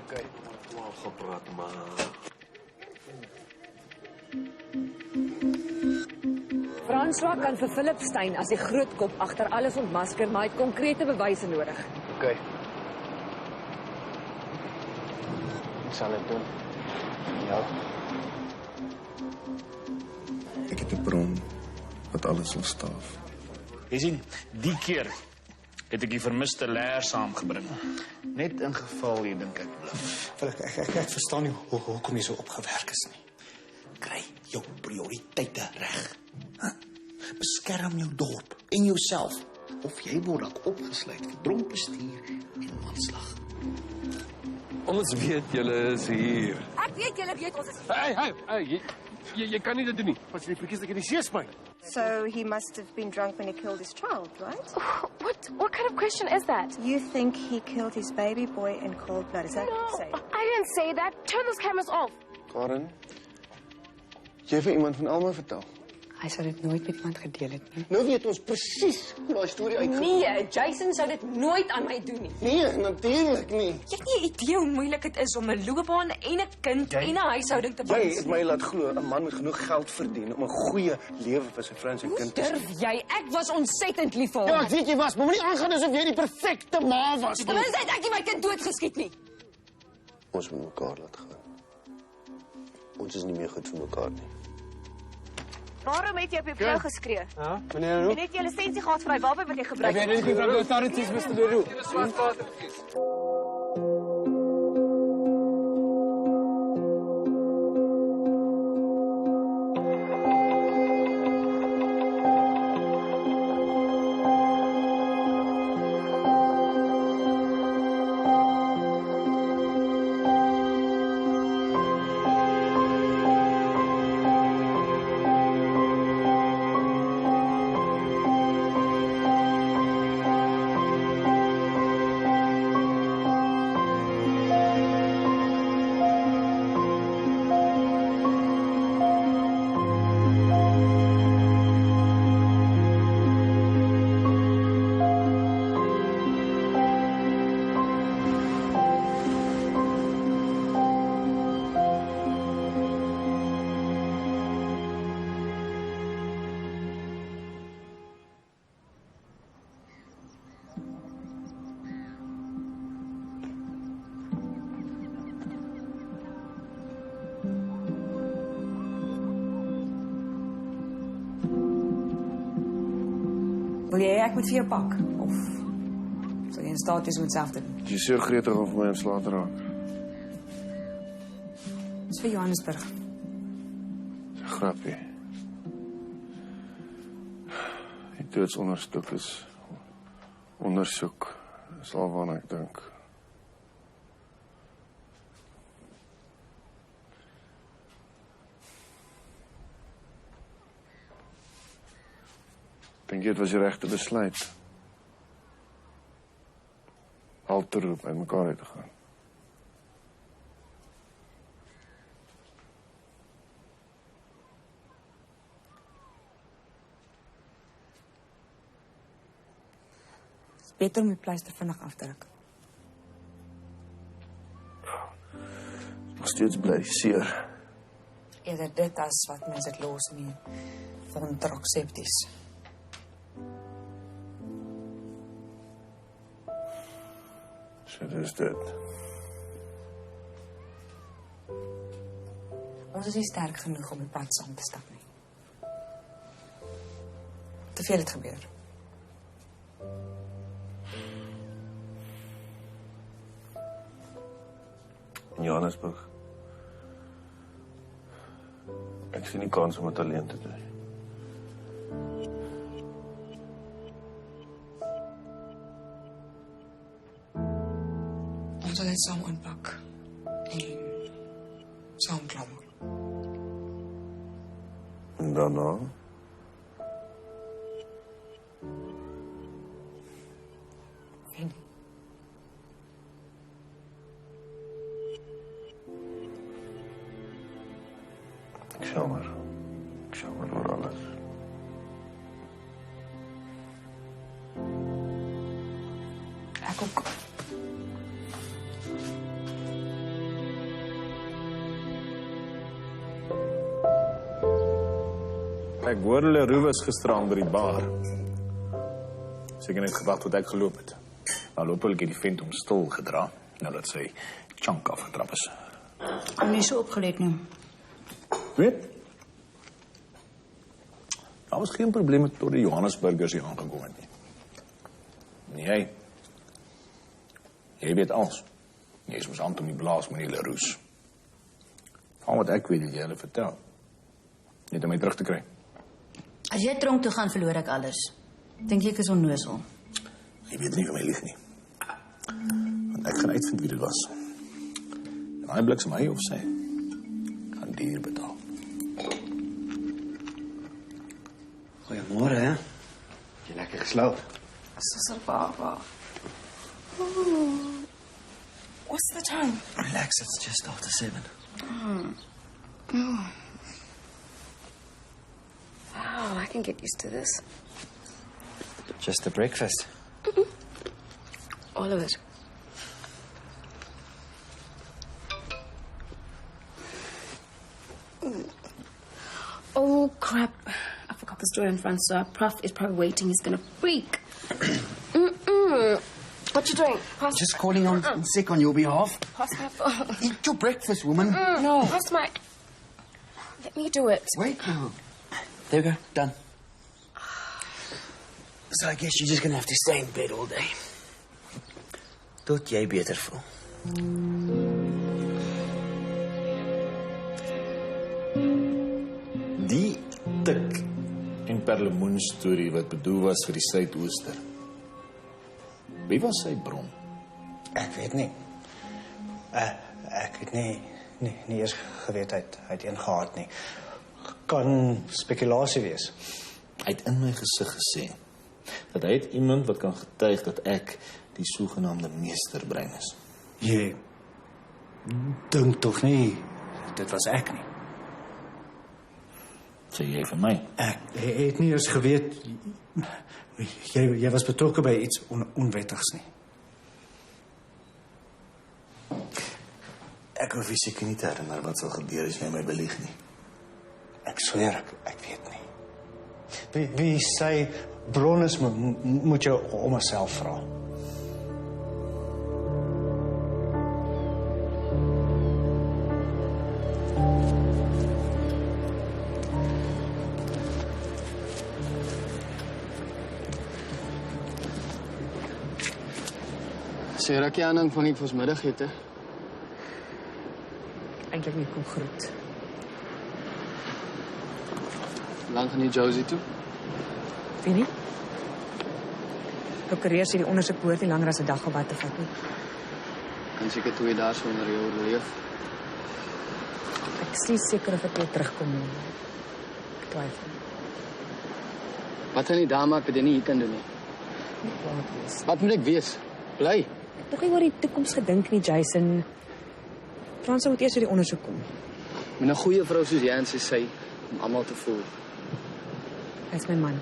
Okay, maar gepraat, maar... François kan vir Philip Stein as die groot kop agter alles ontmasker, maar hy het konkrete bewyse nodig. Okay. Ek sal dit doen. Ja. Ek het 'n bron wat alles sal staaf. Jy sien, die keer het ek die vermiste leer saamgebring. Net in geval jy dink ek bluf. Ek verstaan nie hoekom jy so opgewerk is nie. Kry jou prioriteite reg. Beskerm jou dorp en jouself. Of jy word dalk opgesluit vir dronk bestuur en manslag. Ons weet julle is hier. Ek weet julle weet ons is Hey, jy kan nie dit doen nie. As jy verkies dat jy die see spy. So he must have been drunk when he killed his child, right? What kind of question is that? You think he killed his baby boy in cold blood, is that what you say? I didn't say that. Turn those cameras off. Karen, jy het vir iemand van Alma vertel. Hy sou dit nooit met iemand gedeel het nie. Nou weet ons presies hoe daai storie uitgekom. Nee, Jason sou dit nooit aan my doen nie. Nee, natuurlik nie. Jy het nie 'n idee hoe moeilik dit is om 'n loopbaan en 'n kind en 'n huishouding te bou. Jy het my laat glo 'n man moet genoeg geld verdien om 'n goeie lewe vir sy vrou en sy kind te Durf jy? Ek was ontsettend lief vir hom. Ja, ek weet jy was, maar moenie aangaan asof jy die perfekte ma was nie. Ten minste het ek nie my kind doodgeskiet nie. Ons moet mekaar laat gaan. Ons is nie meer goed vir mekaar nie. Waarom het jy op jou vrou geskree? Ja, meneer Leroux. En het jy 'n lisensie gehad vir daai wapen wat jy gebruik Jy het? weet nie van die authorities, Mr. Leroux. Wil jy ek moet vir jou pak? Of sal jy in staat wees om dit self te doen? Jy seer gretig om vir my ontslae te raak. Dis vir Johannesburg. Dis 'n grapie. Die doodsondersoek is ondersoek. Dis al waarna ek dink. Dink jy dit was die regte besluit? Al te roep en mekaar uit te gaan. Dis beter om die pleister vinnig af te druk. Nog steeds bly seer. Eerder dit as wat mense dit los nie. Vontraksepties. So dis dit. Ons is nie sterk genoeg om die pad saam te stap nie. Te veel het gebeur. In Johannesburg. Ek sien nie kans om dit alleen te doen. Ons sal dit saam aanpak. En saam klaar. En daarna? En Ek jammer oor alles. ek ook. Ek hoor Leroux was gisteraan by die bar. Seker net gewag tot ek geloop het. Nou loop hulle die vent om stil gedra, nou dat sy chunk afgetrap is. Ek nie so opgelet nie. Weet? Daar was geen probleem tot die Johannesburgers hier aangekom het nie. En jy weet alles. Jy is ons Anthony Blaas, meneer Leroux. Van wat ek weet, het jy hulle vertel. Net om my terug te kry. As jy tronk toe gaan, verloor ek alles. Dink jy ek is onnozel? Jy weet nie vir my lieg nie. Want ek gaan uitvind wie dit was. En hy bliksem hy of sy gaan duur betaal. Goeiemôre, hè? Jy lekker geslaap? So Baba. What's the time? Relax, it's just after 7. Wow, I can get used to this. Just the breakfast. All of it. Oh, crap. I forgot the store in front, so our prof is probably waiting. He's gonna freak. What you doing? Pass. Just calling on sick on your behalf. Pass my phone. Eat your breakfast, woman. No. Pass my... Let me do it. Wait now. There we go, done. So I guess you're just gonna have to stay in bed all day. Tot jy beter voel. Die tik en perlemoen storie wat bedoel was vir die Suidooster. Wie was sy bron? Ek weet nie. Ek het nie eers geweet hy het een gehad nie. Kan spekulasie wees. Hy het in my gesig gesê dat hy het iemand wat kan getuig dat ek die sogenaamde meesterbrein is. Jy dink tog nie dit was ek nie. Sê jy vir my? Ek het nie eers geweet jy was betrokke by iets onwettigs nie. Ek hoef nie seker nie te herinner wat sal gebeur as jy my belieg nie. Ek sweer ek weet nie. Wie sy bron is, moet jy om myself vra. Sê rukkie aan dan vang ek vir ons middagete. Eintlik nie kom groet. Lang gaan jy Josie toe? Weet nie. Prokureur sê die ondersoek behoort nie langer as 'n dag of wat te vat nie. En seker 2 dae sonder jou oorleef. Ek is nie seker of ek weer terugkom nie. Ek twyfel. Wat gaan die dae maak dat jy nie hier kan doen nie? Nie kwaad wees. Wat moet ek wees? Bly. Nog nie oor die toekoms gedink nie, Jason. Frans moet eers oor die ondersoek kom. Met 'n goeie vrou soos jy en sy om almal te voel. Hy is my man.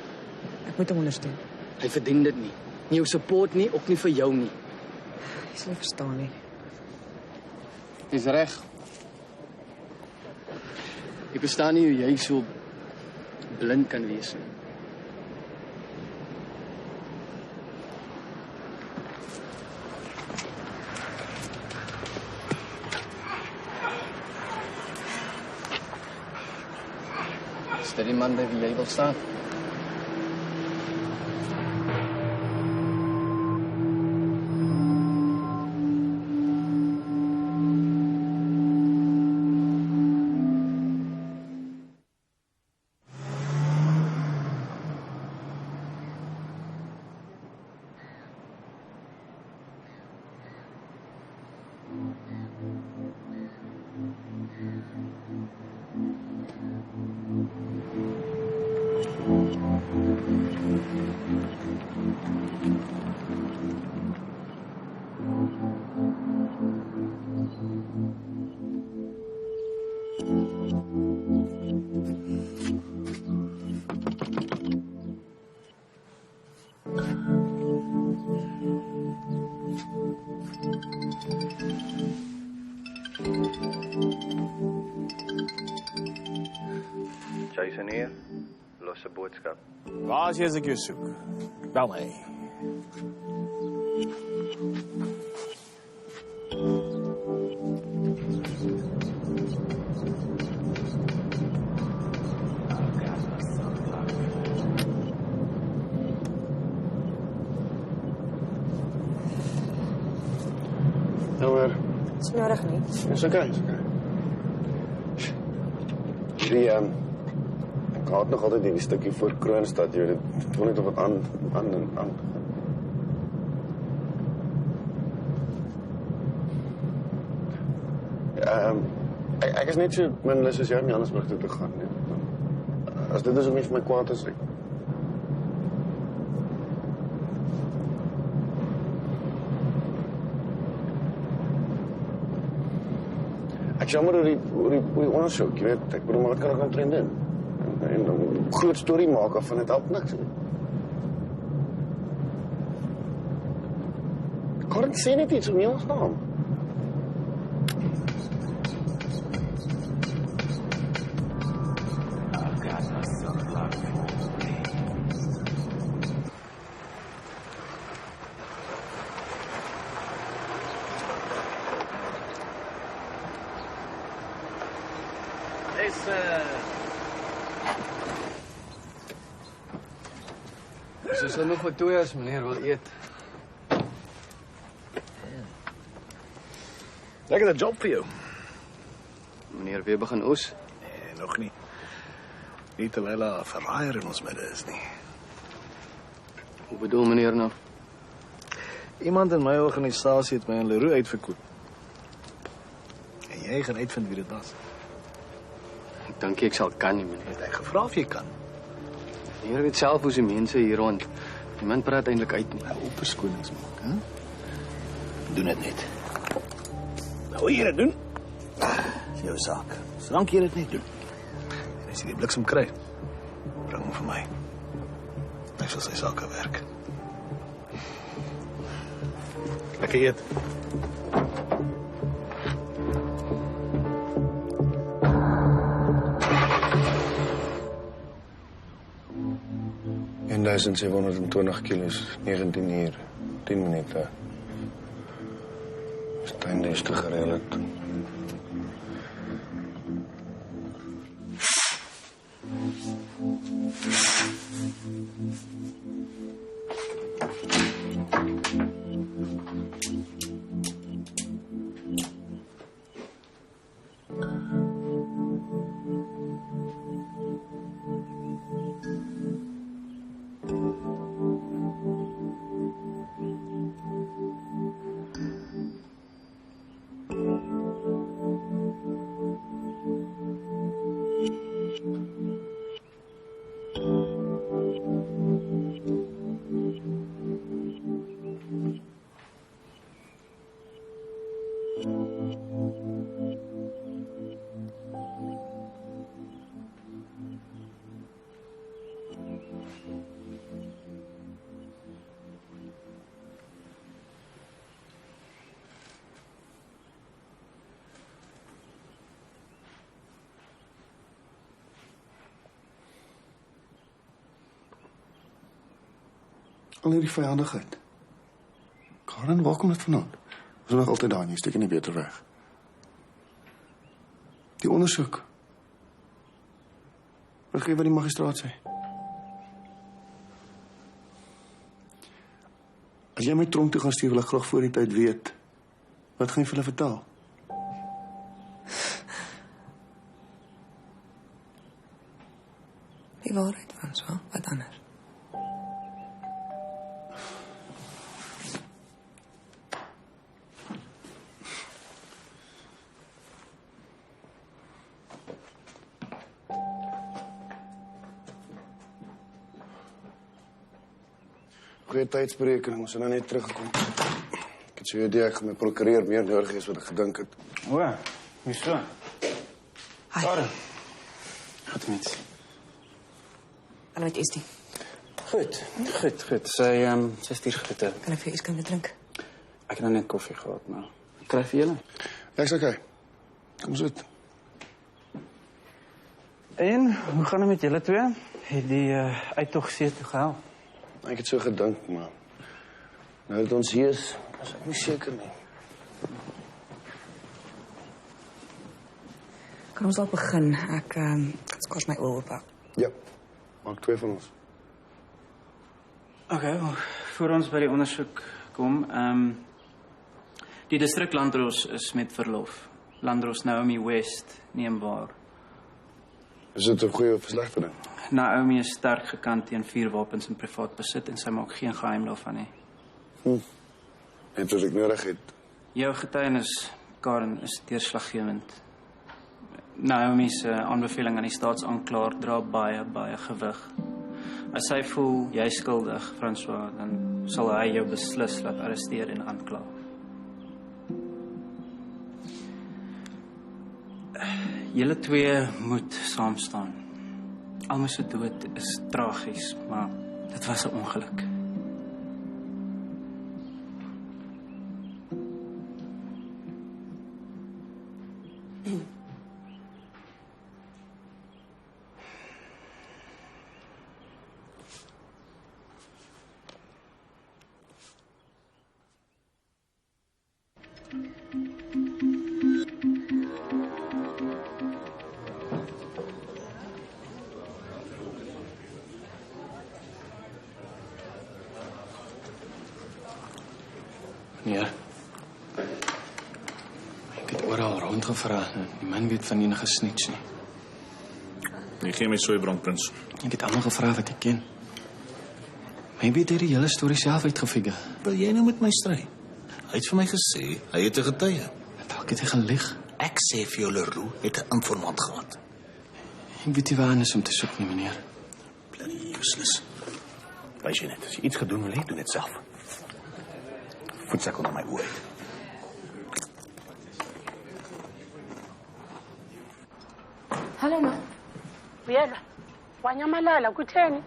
Ek moet hom ondersteun. Hy verdien dit nie. Nie jou support nie, ook nie vir jou nie. Hy sal nie verstaan nie. Dis reg. Ek verstaan nie hoe jy so blind kan wees nie. Is dit die man by wie jy wil staan? Jason hier. se boodskap. Waar is jy as ek jou soek? Bel my. Is nodig nie. Is oké. Die, ek haat nog altyd die stukkie voor Kroonstad, jy weet, het wil net of het aan. Ek is net so min lus as jy om Johannesburg toe te gaan, nee. As dit is om nie vir my kwaad is, ek jammer oor die ondersoek, jy weet, ek bedoel, maar wat kan ek omtrent doen? En een groot storie maak af van het help niks. Karen sê net iets om jou naam. Is er nog wat toe as meneer wil eet? Lekker job vir jou. Meneer weer begin oes? Nee, nog nie. Nie terwyl daar 'n verraaier in ons midde is nie. Hoe bedoel meneer nou? Iemand in my organisasie het my in Leroux uitverkoop. En jy gaan uitvind wie dit was. Ek dink ek sal kan nie, meneer. Het hy gevra of jy kan? Meneer weet self hoe se mense hier rond. Die man praat eintlik uit nie. Hoe verskonings maak, hè? Doen dit net. Nou, jy dit doen? Dis jou saak. Solank jy dit net doen. En as jy die bliksem kry, bring hom vir my. Hy sal sy sake werk. Lekker eet. En 1720 kilos, 19 uur, 10 minute. Stein is te gereeld. Al hierdie vijandigheid. Karen, waar kom dit vandaan? Ons is nog altyd daar, jy steek nie beter weg. Die ondersoek. Vergeet wat die magistraat sê. As jy my tronk toe gaan stuur, wil ek graag voor die tyd weet, wat gaan jy vir hulle vertel? Die waarheid, François, wat anders? Goeie tydsberekening, ons het nou net teruggekom. Ek het so 'n idee, ek gaan my prokureur meer nodig hê as wat ek gedink het. O, hoeso? Hi. Goed mens. Hallo, wat is die? Goed. Sy stuur groete. Kan ek vir jou iets kan drink? Ek het nou net koffie gehad, maar ek kry vir julle. Ek's okay. Kom sit. En, hoe gaan dit met julle twee? Het die uittog see toe gehaal? Ek het so gedink, maar nou dat ons hier is ek nie seker nie. Kan ons al begin? Ek skors my oor op. Ja, maak 2 van ons. Okay, voor ons by die ondersoek kom, die distrik Landros is met verlof. Landros Naomi West neem waar. Is dit 'n goeie of slegte ding? Naomi is sterk gekant teen vuurwapens in privaat besit en sy maak geen geheim daarvan nie. En soos ek nodig het. Jou getuienis, Karen, is deurslaggewend. Naomi se aanbeveling aan die staatsaanklaer dra baie gewig. As hy voel jy is skuldig, François, dan sal hy jou beslis laat arresteer en aankla. Julle twee moet saam staan. Alma se dood is tragies, maar dit was 'n ongeluk. Meneer, ek het oral rondgevra. Die man weet van enige snitch nie. Jy gee my so 'n brandprins. Ek het almal gevra wat ek ken. Maybe het hy die hele storie self uitgefigure. Wil jy nou met my stry? Hy het vir my gesê, hy het 'n getuie. Dalk het hy gelieg. Ek sê vir jou, Leroux het 'n informant gehad. Ek weet nie waar anders om te soek nie, meneer. Bloody useless. Weet jy net, as jy iets gedoen wil hê, doen dit self. Voetsak onder my oor. Hallo, ma. Uyezwa, wanyamalala kutheni?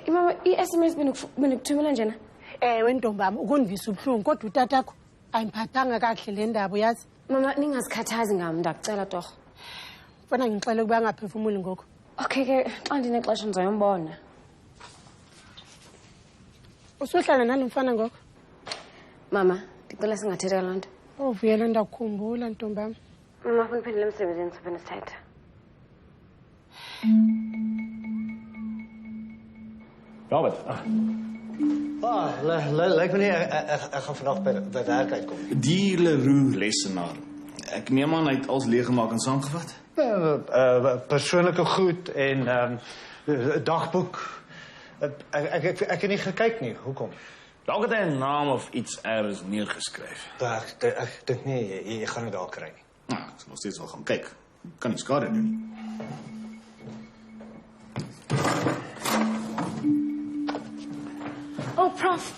Mama, i-SMS benikuthumela njena. Ewe ntombami, ukundivisa ubuhlungu kodwa utatakho ayimphathanga kahle le ndaba uyazi. Mama, ningazikhathazi ngam, ndakucela torho. Ufuna ngixele ukuba angaphefumuli ngoku. Okay ke, xa ndinexesha ndizoyombona. Usuhlala nalo mfana ngoku? Mama, ndicela singathetha loo nto. Oh, Vuyelwa, ndakukhumbula ntombami. Mama, funa uphendule emsebenzini sifuna sithetha. Robert. Lyk my nie, ek gaan vandag by werk uitkom. Die Leroux lesenaar. Ek neem aan hy het als leeggemaak en saamgevat. Persoonlike goed en dagboek. Ek het nie gekyk nie. Hoekom? Dalk het hy 'n naam of iets ergens neergeskryf. Ek dink nie, jy gaan dit daar kry nie. Nou, ek sal nog steeds wel gaan kyk. Kan nie skade doen nie. Oh, Prof.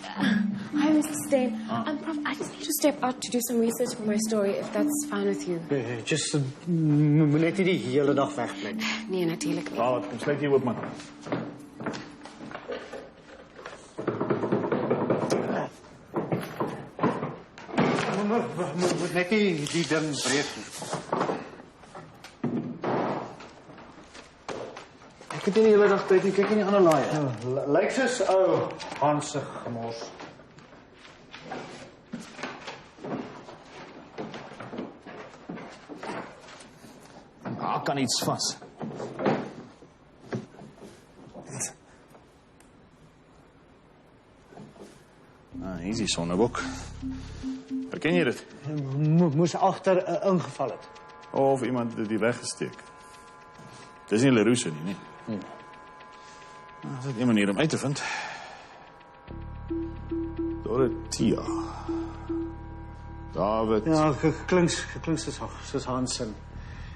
Hi, Mr. Stain. Prof, I just need to step out to do some research for my story, if that's fine with you. Just moet net nie die hele dag wegbly. Nee, natuurlijk niet. Wat, kom sluit hier oop, man. Moet net nie die ding breek nie. Ek het nie die hele dag tyd nie, kyk in die ander laaie. Lyk soos ou Hanse gemors. Daar kan iets vas. Hier is die sonnebok. Herken jy dit? Moes agter ingeval het. Of iemand het die weggesteek. Dis nie Leroux se nie. Dit is 'n manier om uit te vind. Dorothea. David. Ja, klink soos Hansen.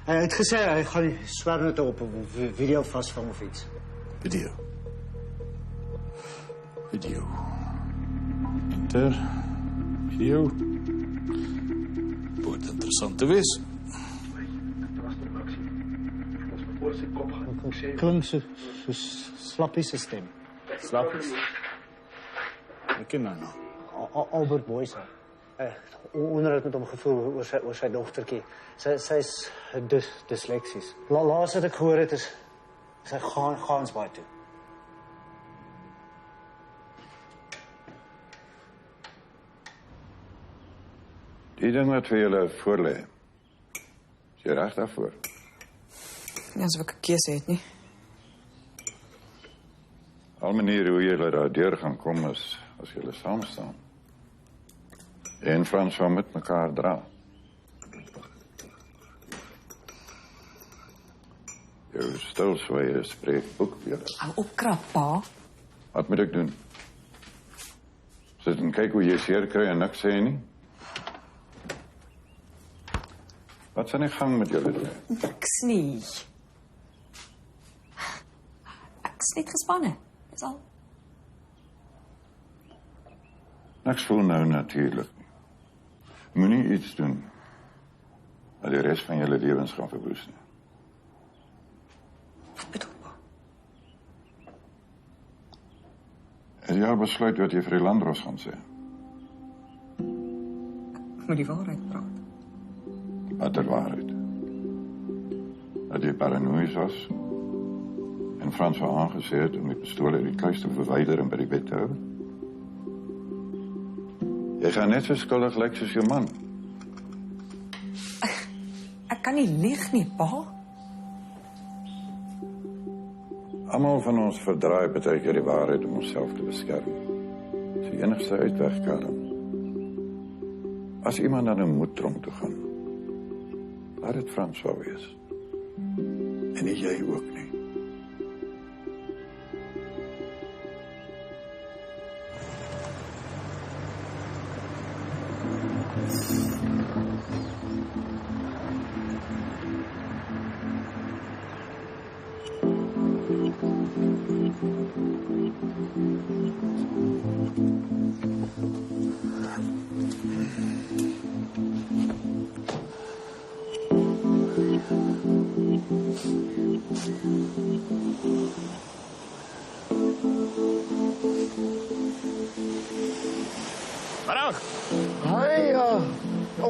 Hy het gesê hy gaan die swermete op 'n video vasvang of iets. Video. Enter. Video. Wordt interessant te wees. Klink soos Slappie se stem. Slappies. Ek ken nou nog. Albert Boyce. Onderhoud met hom gevoel oor sy dogtertjie. Sy's dysleksies. Laas wat ek gehoor het is Sy gaan Gansbaai toe. Die ding wat vir julle voorlê. Is jy reg daarvoor? Nie asof ek 'n keuse het nie. Al maniere hoe julle daar deur gaan kom is as julle saam staan. En François met mekaar dra. Jou stilswye spreek ook weer. Hou op krap, pa. Wat moet ek doen? Sit en kyk hoe jy seer kry en niks sê nie? Wat is aan die gang met julle twee? Niks nie. Ek is net gespanne. Dis al. Niks voel nou natuurlijk nie. Moenie iets doen wat die res van julle lewens gaan verwoes nie. Wat bedoel pa? Het jy al besluit wat jy vir die Landros gaan sê? Ek moet die waarheid praat. Wat er waarheid? Dat jy paranoïes was en François aangesê het om die pistool uit die kluis te verwyder en by die bed te hou? Jy gaan net so skuldig lyk soos jou man. Ek kan nie lieg nie, pa. Almal van ons verdraai baie keer die waarheid om onsself te beskerm. Dis die enigste uitweg, Karen. As iemand dan 'n moedtronk toe gaan, laat dit François wees. En nie jy ook nie.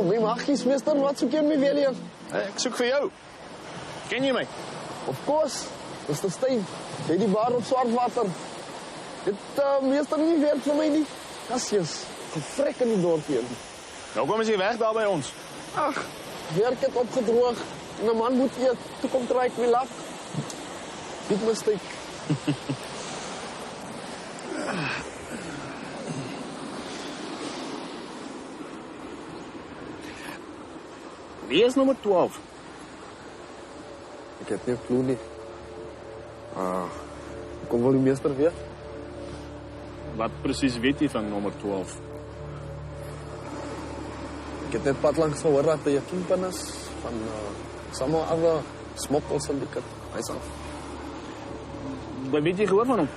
My magies, meester, wat soek jy my weer hier? Ek soek vir jou. Ken jy my? Of course, Mr. Stein. Jy die bar op Swartwater. Dit meester nie werk vir my nie. Kasjes, gevrek in die dorp hier. Nou kom jy weg daar by ons. Ag, werk het opgedroog. En 'n man moet eet. Toe kom try ek my lak. Big mistake. Wie is nommer 12? Ek het nie 'n klou nie. Kom wel die meester weer? Wat presies weet jy van nommer 12? Ek het net pad langs gehoor dat hy 'n kingpin is van sommige ander smokkelsyndikaat. Hy's af. Wat weet jy gehoor van hom?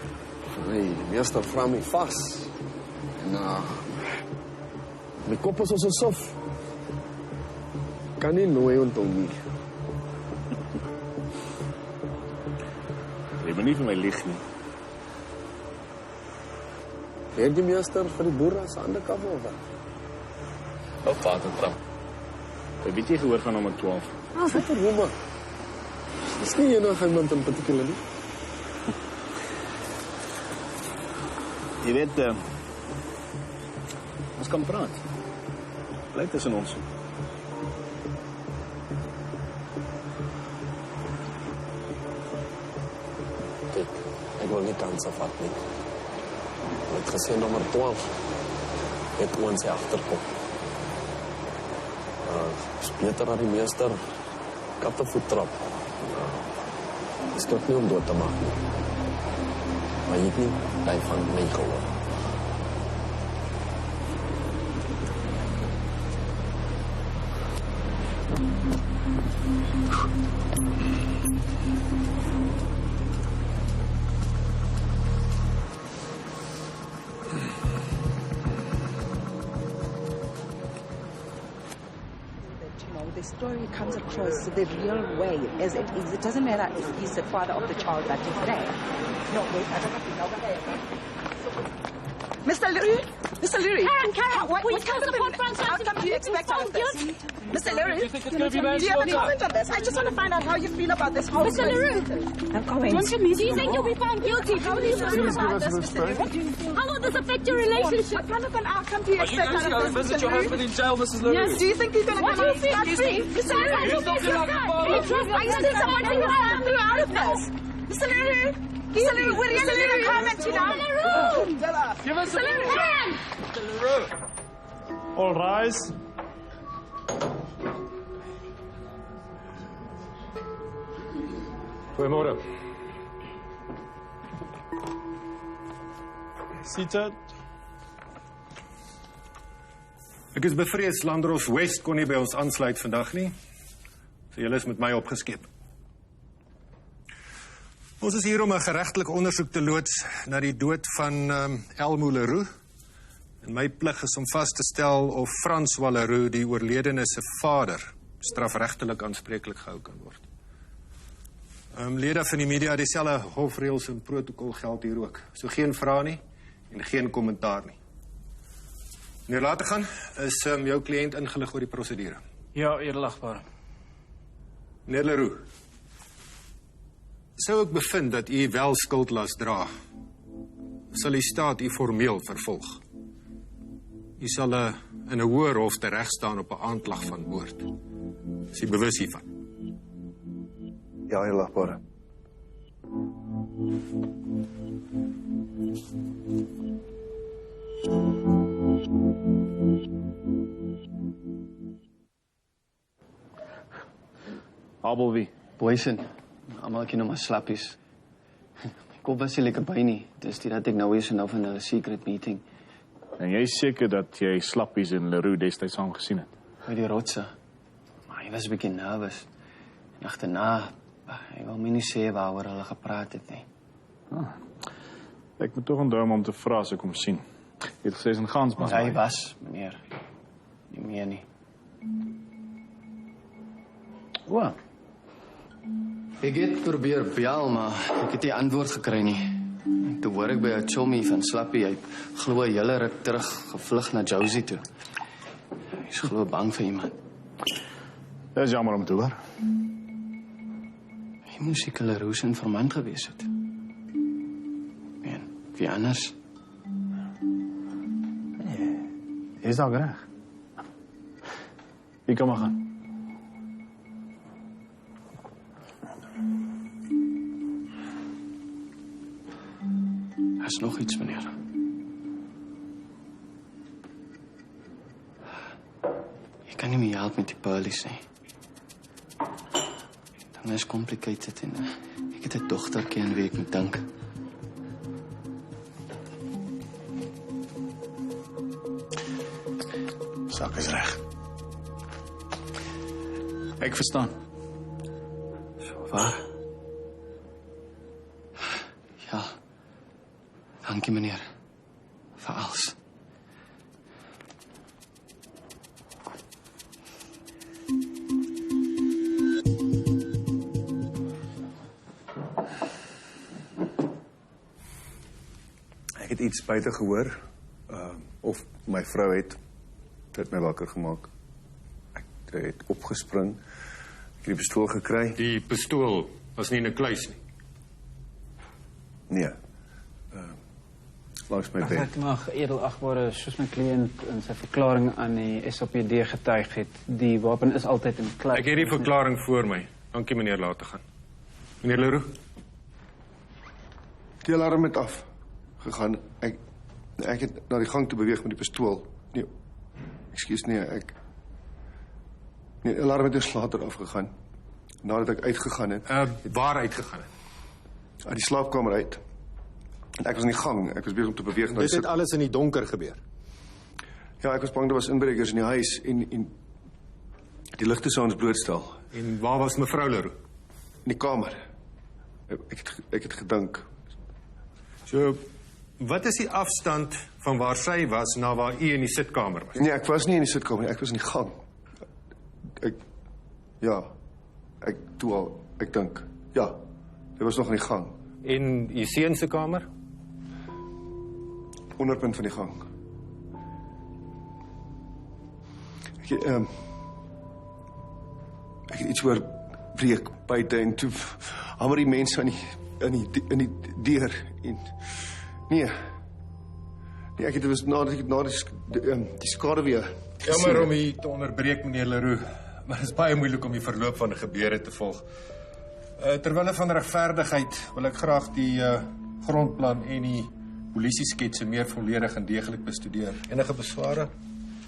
Nee, die meester vra my vas. En my kop is so sof. Kan nie nooit onthou nie. Jy moet nie vir my lieg nie. Weet die meester vir die boere se ander kant of wat? Ou vader trap. Wat weet jy gehoor van nommer 12? Wat 'n rumor. Dis nie enige iemand in particular nie. Jy weet, ons kan praat. Bly tussen ons. Ek wil nie kans afvat nie. Ek het gesê nommer 12 het ons agterkom. Is beter dat die meester kattevoet trap. Is tot nie om dood te maak nie. Maar jy het nie by van my gehoor. The story comes across the real way as it is. It doesn't matter if he's the father of the child that is there. No, wait, I don't know. Mr. Leroux? Mr. Leroux? Karen, what we can't kind of support Francois outcome do you expect out of this? Mr. Leroux? Do you think it's going to be Do you have any manslaughter? comment on this? I just want to find out how you feel about this whole Mr. Leroux? No comments. Do you think you'll be found guilty? How do you feel about this, Mr. Leroux? How will this affect your relationship? What kind of an outcome do you Are you expect going to out go of and this, visit Mr. your Leroux? husband in jail, Mrs. LaRue? Yes. Do you think he's going to What come do out you think? scot-free? Mr. Leroux? You're talking like a father. I just need someone to stand you out of this. Mr. Leroux? Mr. Leroux, will you leave a comment, you know? Give us a Karen! Mr. LaRue. All rise. Goeiemôre. Seated. Ek is bevrees Landros West kon nie by ons aansluit vandag nie. So julle is met my opgeskep. Ons is hier om 'n geregtelike ondersoek te loods na die dood van Elmo Leroux. En my plig is om vas te stel of François Leroux, die oorledene se vader, strafregtelik aanspreeklik gehou kan word. Lede van die media, dieselfde hofreëls en protokol geld hier ook. So geen vrae nie en geen kommentaar nie. Meneer Lategan, is jou kliënt ingelig oor die prosedure? Ja, edelagbare. Meneer Leroux, sou ek bevind dat u wel skuldlas dra, sal die staat u formeel vervolg. U sal in 'n hoër hof tereg staan op 'n aanklag van moord. Is u bewus hiervan? Ja, edelagbare. Abel wie? Boysen. Almal ken hom as slappies. My kop was nie lekker by nie. Dis dit dat ek nou is en nou van 'n secret meeting. En jy is seker dat jy Slappies en Leroux destyds saam gesien het? By die rotse. Maar hy was 'n bietjie nervus. En agterna, hy wou my nie sê waaroor hulle gepraat het nie. Ek moet tog onthou om te vra as ek hom sien. Jy het gesê hy's in Gansbaai. Hy was, meneer. Nie meer nie. O. Ek het probeer bel, maar ek het nie antwoord gekry nie. Toe hoor ek by 'n chommy van Slappie, hy glo 'n hele ruk terug gevlug na Josie toe. Hy is glo bang vir iemand. Dit is jammer om te hoor. Hy moes seker Leroux se informant gewees het. En wie anders? Jy is dalk reg. Wie kan maar gaan? Er is nog iets, meneer. Jy kan nie meer help met die pearlies nie. Dinge is complicated en ek het 'n dogtertjie aan wie ek moet dink. Saak is reg. Ek verstaan. So waar? Ja. Dankie, meneer. Vir alles. Ek het iets buite gehoor. Of my vrou het dit my wakker gemaak. Ek het opgespring. Ek het die pistool gekry. Die pistool was nie in 'n kluis nie. Nee. Langs my bed. Ek mag edelagbare, soos my kliënt in sy verklaring aan die SAPD getuig het, die wapen is altyd in kluis. Ek het die verklaring voor my. Dankie meneer Lategan. Meneer Leroux? Die alarm het af gegaan. Ek het na die gang toe beweeg met die pistool. Nee. Ekskuus nee, die alarm het dus later afgegaan. Nadat ek uitgegaan het. Waar uitgegaan het? Uit die slaapkamer uit. En ek was in die gang. Ek was besig om te beweeg na die... Dit het alles in die donker gebeur. Ja, ek was bang daar was inbrekers in die huis en die ligte sou ons blootstel. En waar was mevrou Leroux? In die kamer. Ek het gedink. So, wat is die afstand van waar sy was na waar u in die sitkamer was? Nee, ek was nie in die sitkamer nie. Ek was in die gang. Ek dink. Ja, hy was nog in die gang. En u seun se kamer? onderpunt van die gang. Ek het iets hoor breek buite en toe hamer die mense in die deur en nee, ek het was na die skade weer. Jammer om u te onderbreek, meneer Leroux, maar het is baie moeilik om die verloop van die gebeure te volg. Terwille van regverdigheid wil ek graag die grondplan en die polisiesketse meer volledig en deeglik bestudeer. Enige besware?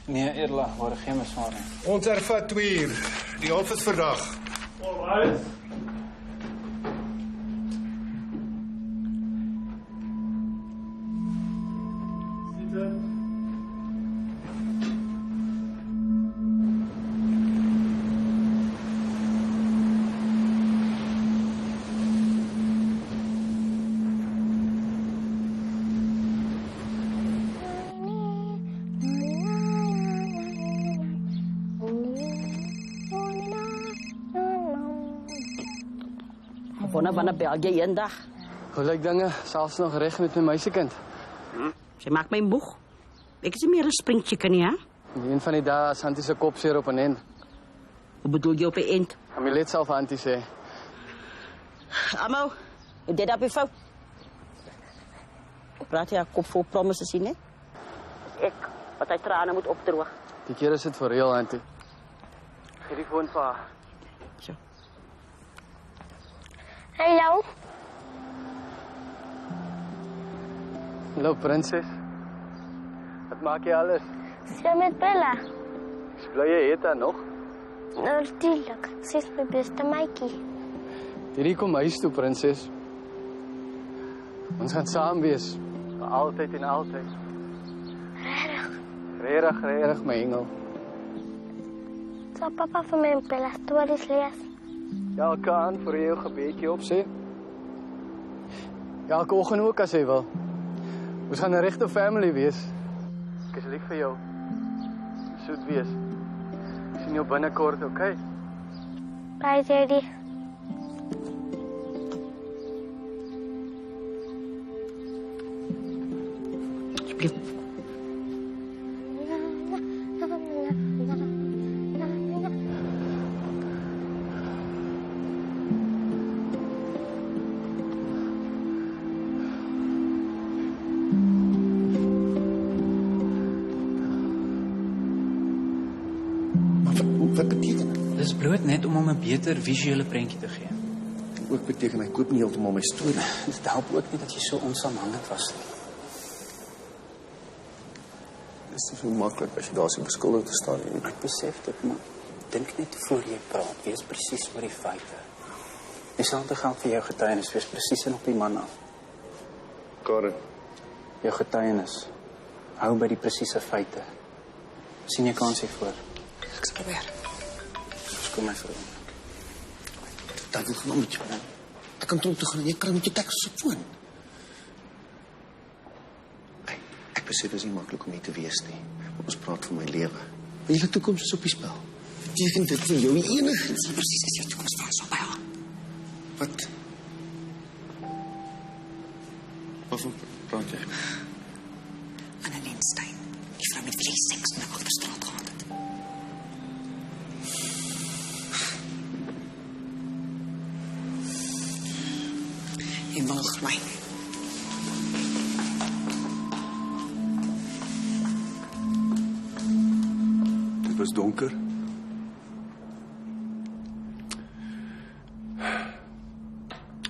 Nee, eerlik, waar geen besware. Ons ervat 2 uur. Die hof is vandag. Alright. Wanneer bel jy eendag? Hoe lyk dinge? Selfs nog reg met my meisiekind. Sy maak my moeg. Ek is nie meer 'n springchicken nie, hè? Een van die dae is Antie se kop seer op 'n end. Wat bedoel jy op 'n end? Amulet sal vir Antie sê. Amo, dit op die fout. Praat jy 'n kop vol promises hier, né? Ek wat hy trane moet opdroog. Die keer is dit vir real, Antie. Gee die foon vir haar. Hallo. Hallo, prinses. Wat maak jy alles? Speel met Bella. Speel jy het dan nog? Natuurlijk. Sy is my beste maatjie. Hierdie kom huis toe, prinses. Ons gaan saam wees. Vir altyd en altyd. Regtig, my engel. Sal papa vir my en Bella stories lees? Elke aand vir jou gebedjie op sê. Elke oggend ook as jy wil. Ons gaan 'n regte family wees. Ek is lief vir jou. Soet wees. Ek sien jou binnekort, okay? Bye, Daddy. Wat beteken dit? Dis bloot net om hom 'n beter visuele prentjie te gee. Ook beteken hy koop nie heeltemal my storie. Dit help ook nie dat jy so onsaamhangend was nie. Dit is nie so maklik as jy daar so beskuldig te staan nie. Ek besef dit, maar dink net voor jy praat. Wees presies oor die feite. Dieselfde geld vir jou getuienis. Wees presies en op die man af. Karen. Jou getuienis. Hou by die presiese feite. Sien jy kans hiervoor? Ek sal probeer. Kom my vriend. Dat wil gewoon met jou. Ek kan toe gaan en jy kan met jou tekst op foon. Ek besef is nie maklik om hier te wees nie. Ons praat van my lewe. My hele toekoms is op die spel. Beteken dit vir jou enige? Dit is precies as jou toekoms vast op jou. Wat? Waarvan praat jy? Annelien Stein. Die vrou met wie jy seks in 'n Alderstraat gehad het. Jy waag my. Dit was donker.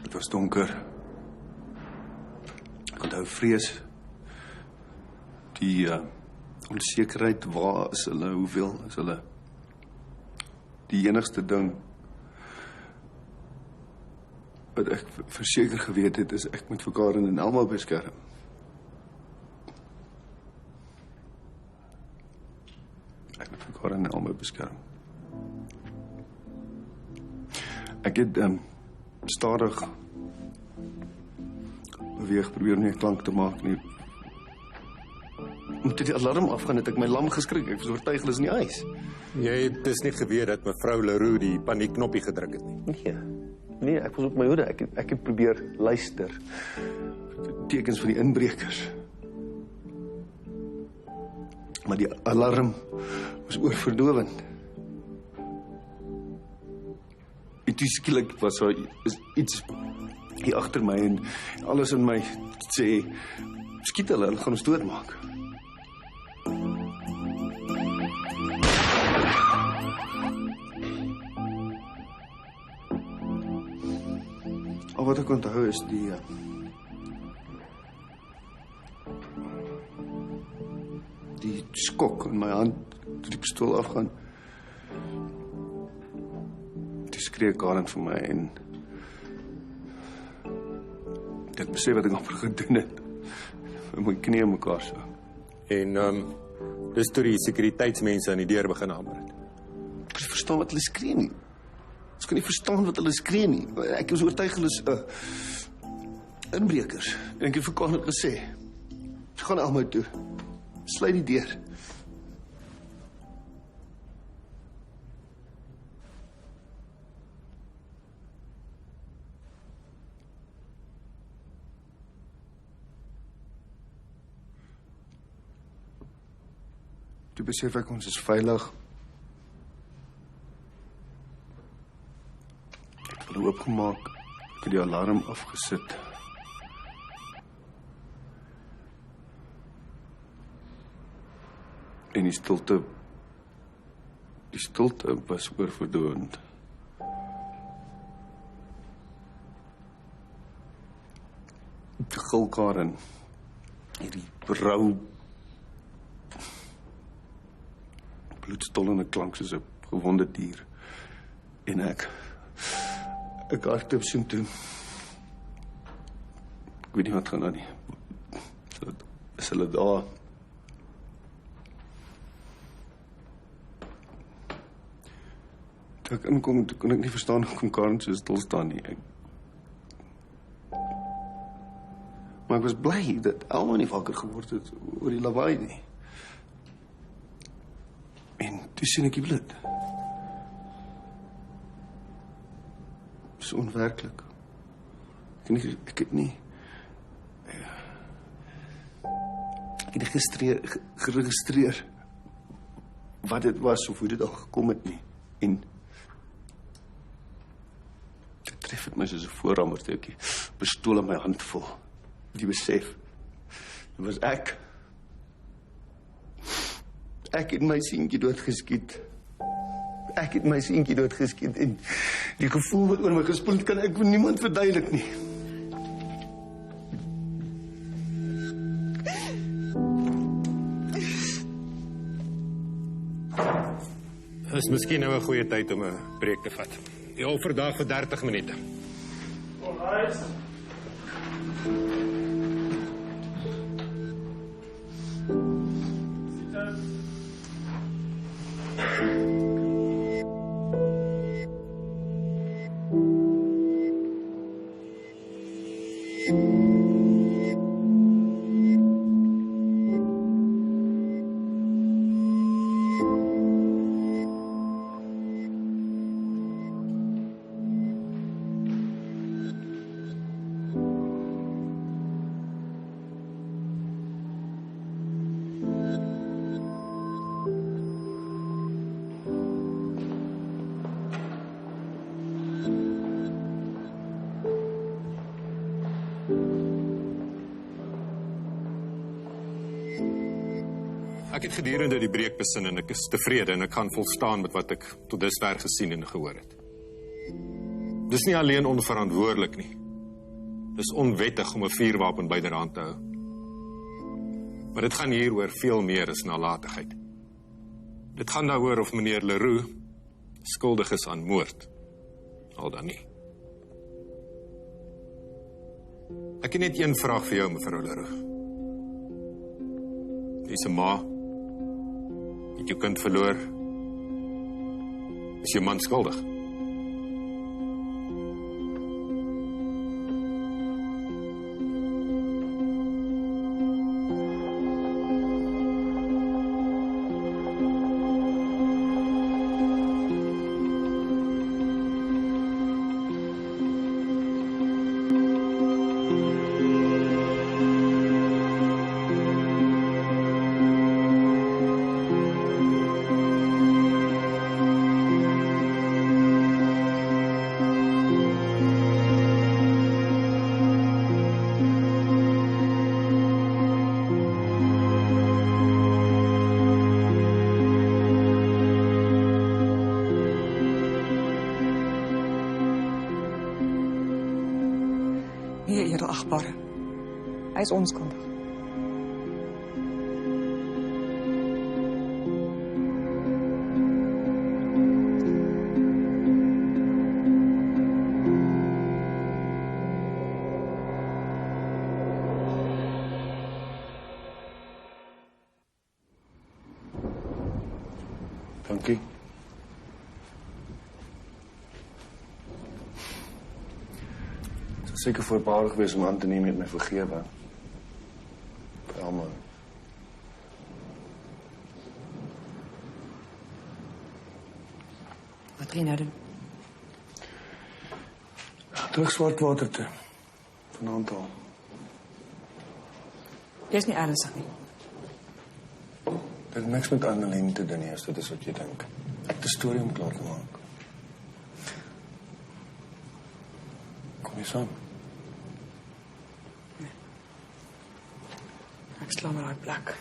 Dit was donker. Ek onthou vrees. Die onsekerheid, waar is hulle, hoeveel is hulle? Die enigste ding wat ek verseker geweet het, is ek moet vir Karen en Elma beskerm. Ek moet vir Karen en Elma beskerm. Ek het stadig beweeg, probeer nie klank te maak nie. Toe die alarm afgaan, het ek my lam geskrik. Ek was oortuig hulle is in die huis. Jy het dus nie geweet dat mevrou Leroux die paniekknoppie gedruk het nie. Nee, ek was op my hoede. Ek het probeer luister. Tekens van die inbrekers. Maar die alarm was oorverdowend. En toe skielik was daar iets hier agter my en alles in my sê, skiet hulle gaan ons doodmaak. Al wat ek onthou is die skok in my hand toe die pistool afgaan. Toe skree Karen vir my en ek besef wat ek amper gedoen het. My knie in mekaar so. En dis toe die sekuriteitsmense aan die deur begin hamer het. Ek kan nie verstaan wat hulle skree nie. Ek kan nie verstaan wat hulle skree nie. Ek was oortuig hulle is inbrekers. En ek het vir Karen gesê, sy gaan Elmo toe. Sluit die deur. Toe besef ek ons is veilig. Ek het hulle oopgemaak. Ek het die alarm afgesit. En die stilte was oorverdowend. Die gil Karen, hierdie rou, bloedstollende klank soos 'n gewonde dier. En ek hardloop soontoe. Ek weet nie wat gaan aan nie. Is hulle daar? Toe ek inkom, toe kon ek nie verstaan hoekom Karen so stil staan nie. Maar ek was bly dat Elmo nie wakker geword het oor die lawaai nie. En toe sien ek die bloed. Dit is onwerklik. Ek het nie geregistreer wat dit was of hoe dit al gekom het nie. En dit tref het my soos 'n voorramer toe ek die pistool in my hand vol. Die besef, dit was ek. Ek het my seentjie doodgeskiet. Ek het my seentjie doodgeskiet en die gevoel wat oor my gespoel het, kan ek vir niemand verduidelik nie. Is miskien nou 'n goeie tyd om 'n breek te vat. Die hou vandag vir 30 minute. Alright. Ek het gedurende die breek besin en ek is tevrede en ek kan volstaan met wat ek tot dusver gesien en gehoor het. Dis nie alleen onverantwoordelik nie. Dis onwettig om 'n vuurwapen byderhand te hou. Maar dit gaan hier oor veel meer as nalatigheid. Dit gaan daaroor of meneer Leroux skuldig is aan moord. Al dan nie. Ek het net een vraag vir jou, mevrou Leroux. Jy's 'n ma. Het jou kind verloor. Is jou man skuldig? Nee, edelagbare. Hy is onskuldig. Dankie. Het is zeker voorbarig geweest om aan te nemen met my vergewe. Vir almal. Wat gaan jy nou doen? Terug Swartwater toe. Vanaand al. Jy is nie ernstig nie. Dit het niks met Annelien te doen nie, as dit is wat jy dink. Ek het 'n storie om klaar te maak. Kom jy saam? Ek sla maar daai plek.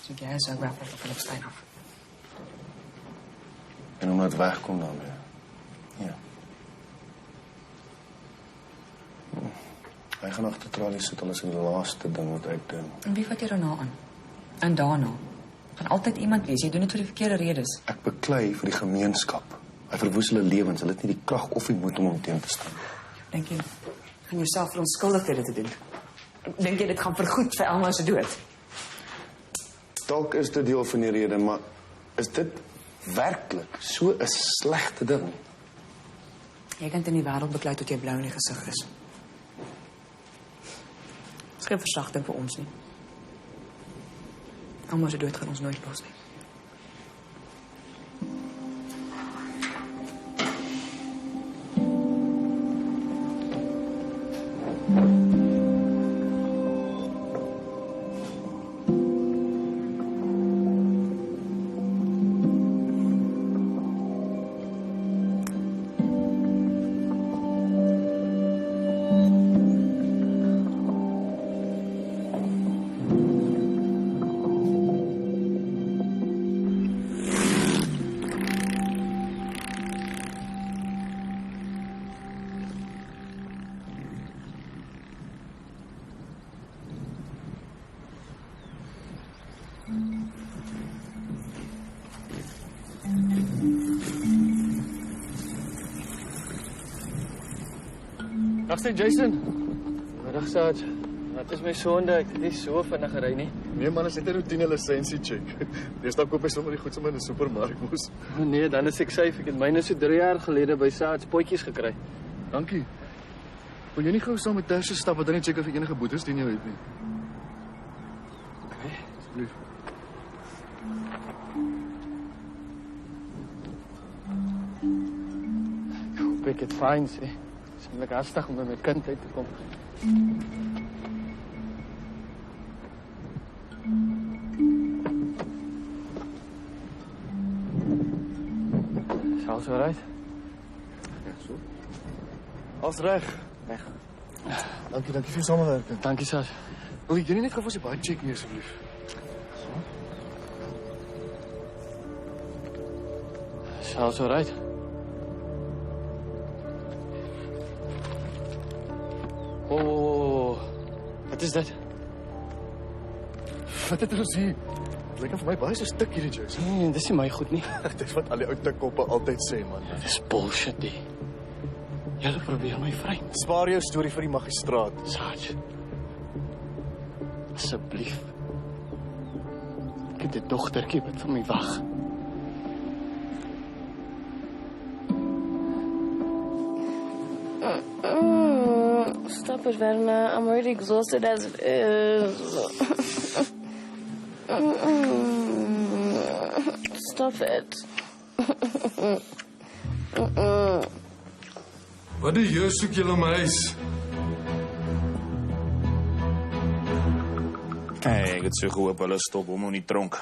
Soek jy so grap van Philipstein af. En omdat het wegkom dan weer. Ja. Hy gaan agter tralies sit, alles in die laaste ding wat ek doen. En wie vat jy daarna aan? En daarna? Gaan altyd iemand wees, jy doen dit vir die verkeerde redes. Ek beklei vir die gemeenskap. Hy verwoes hulle lewens, hulle het nie die krag of die moed om hom teen te staan. Dink jy, gaan jouself verontskuldig dit te doen? Dink jy dit gaan vergoed vir Elma se dood? Dalk is dit deel van die rede, maar is dit werklik so 'n slegte ding? Jy kan in die wêreld beklei tot jy blou in die gesig is. Dis geen versagting vir ons nie. Elma se dood gaan ons nooit los nie. Dag sê Jason. Middag Sarge. Wat is my sonde? Ek het nie so vinnig gery nie. Nee man, is net 'n routine lisensie check. Deesdae koop jy sommer die goed sommer in 'n supermark mos. Nee, dan is ek safe. Ek het myne so 3 jaar gelede by Sarge potjies gekry. Dankie. Wil jy nie gou saam met Terse stap wat dan net check of jy enige boetes teen jou het nie? Okay, asseblief. Ek hoop ek het fyn sê. Het is eintlik hastig om met my kind uit te kom. Is alles alright? Ja, so. Alles reg. Reg. Dankie vir die samewerking. Dankie, Sas. Wil jy nie net gou vir sy baie check nie asseblief? Is alles alright? Oh, wat is dit? Wat het ons hier? Het lyk vir my baie so stuk hierdie Jason. Nee, dis nie my goed nie. Dis wat al die ou tikkoppe altyd sê, man. Dis bullshit, die. Julle probeer my vry. Spaar jou storie vir die magistraat. Sarge. Asseblief. Ek het 'n dogtertjie wat vir my wag. Stop it, Verna. I'm already exhausted as it is. Stop it. Wat die jou soek julle my huis? Hey, ek het so gehoop hulle stop hom in die tronk.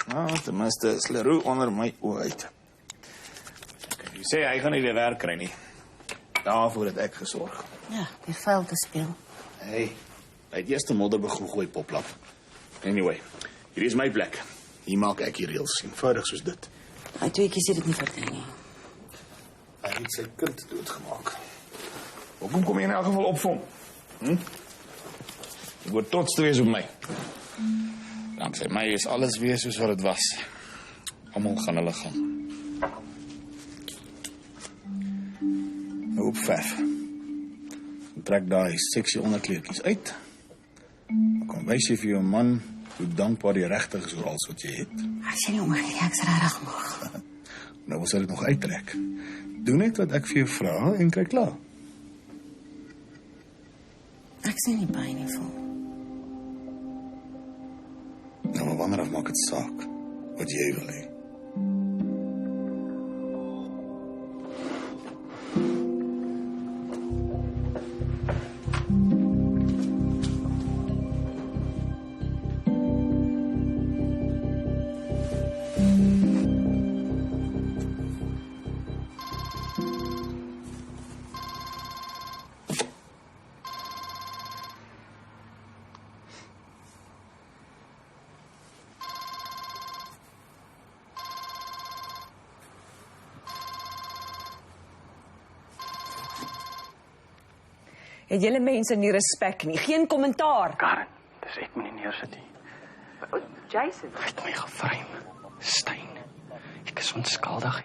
Nou, ten minste is Leroux onder my oë uit. Jy sê hy gaan nie weer werk kry nie. Daarvoor het ek gesorg. Ja, die vuil te speel. Hey, hy het eers die modder begin gooi, poplap. Anyway, hier is my plek. Hier maak ek die reëls, eenvoudig soos dit. Hy tweeetjies het dit nie verdien nie. Hy het sy kind doodgemaak. Hoekom kom jy in elk geval op vir hom? Jy moet trots te wees op my. Danksy my is alles weer soos wat dit was. Almal gaan hulle gang. Nou op verf. Trek daai seksie onderkleertjies uit. Kom wys jy vir jou man hoe dankbaar jy regtig is oor alles wat jy het. As jy nie omgee, ek's regtig moeg. Nou wil sy dit nog uittrek. Doen net wat ek vir jou vra en kry klaar. Ek sien nie baie nie voel. Nou, maar wanneer af maak dit saak wat jy wil hê. Het julle mense nie respek nie, geen kommentaar. Karen, dis ek moet nie neersit nie. Jason, Hy het my gevreem. Stein. Ek is onskuldig.